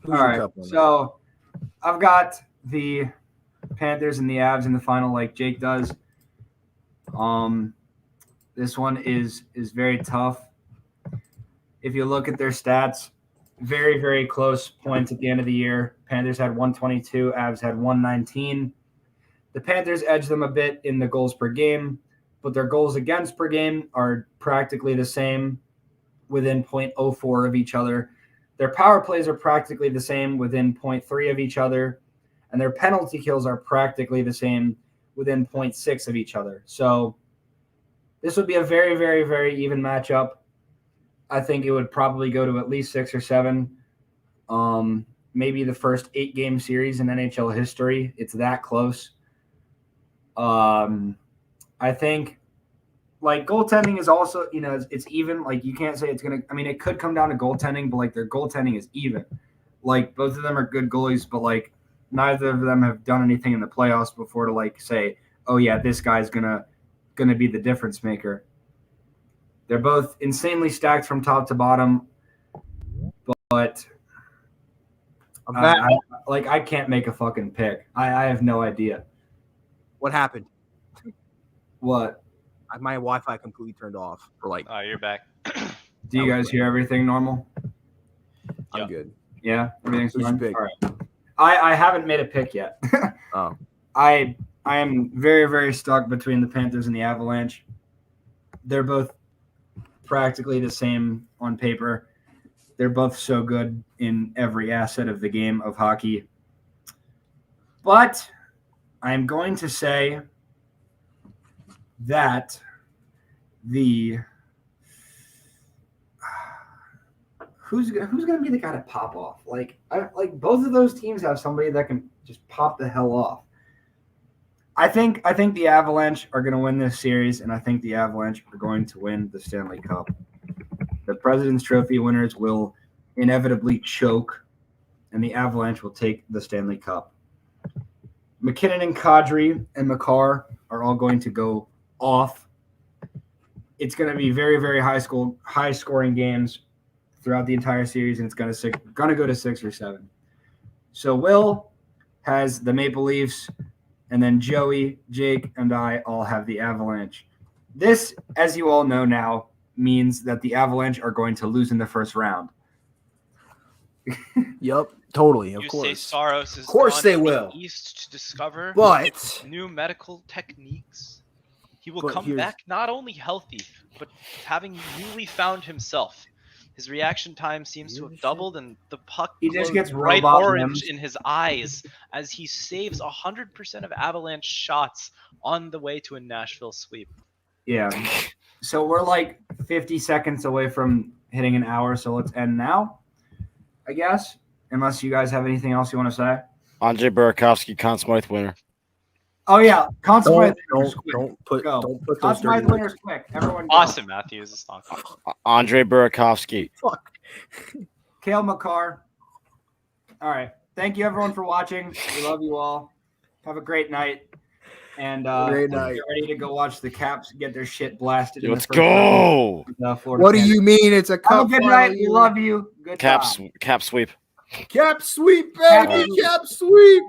All right, so I've got the Panthers and the Avs in the final like Jake does. This one is very tough. If you look at their stats, very, very close points at the end of the year. Panthers had 122, Avs had 119. The Panthers edged them a bit in the goals per game, but their goals against per game are practically the same, within 0.04 of each other. Their power plays are practically the same, within 0.3 of each other, and their penalty kills are practically the same, within 0.6 of each other. So this would be a very, very, very even matchup. I think it would probably go to at least 6 or 7. Maybe the first 8-game series in NHL history. It's that close. I think like goaltending is also, it's even. Like you can't say it's going to – it could come down to goaltending, but like their goaltending is even. Like both of them are good goalies, but like neither of them have done anything in the playoffs before to like say, oh yeah, this guy's gonna be the difference maker. They're both insanely stacked from top to bottom, but I can't make a fucking pick. I have no idea. What happened? What? My Wi-Fi completely turned off for like. Oh, you're back. Do you guys hear everything normal? I'm good. Yeah, everything's Who's fine. your pick? All right. I haven't made a pick yet. Oh. I am very, very stuck between the Panthers and the Avalanche. They're both practically the same on paper. They're both so good in every asset of the game of hockey. But I'm going to say that who's going to be the guy to pop off? Like both of those teams have somebody that can just pop the hell off. I think the Avalanche are going to win this series, and I think the Avalanche are going to win the Stanley Cup. The President's Trophy winners will inevitably choke, and the Avalanche will take the Stanley Cup. McKinnon and Kadri and Makar are all going to go off. It's going to be very, very high scoring games throughout the entire series, and it's going to go to 6 or 7. So Will has the Maple Leafs, and then Joey, Jake, and I all have the Avalanche. This, as you all know now, means that the Avalanche are going to lose in the first round. Yep, totally. Of You course. say Saros is Of course gone they to the will. East to discover But new medical techniques. He will But come here's- back not only healthy, but having newly found himself. His reaction time seems to have doubled, and the puck He just glows gets bright robot orange limbs. in his eyes as he saves 100% of Avalanche shots on the way to a Nashville sweep. Yeah. So we're like 50 seconds away from hitting an hour, so let's end now, I guess, unless you guys have anything else you want to say. Andre Burakovsky, Conn Smythe winner. Oh, yeah. Conn Smythe winners quick. don't put Go. those Conn dirty Smythe words. winners quick. Everyone go. Austin Matthews is not gone. Andre Burakovsky. Fuck. Kale McCarr. All right. Thank you, everyone, for watching. We love you all. Have a great night. And Great night. get ready to go watch the Caps get their shit blasted. in the Let's first round go. with, Florida What do Panthers. you mean it's a Have cup a good final night. We year? love you. Good Cap sweep. Cap sweep, baby. Cap Cap sweep.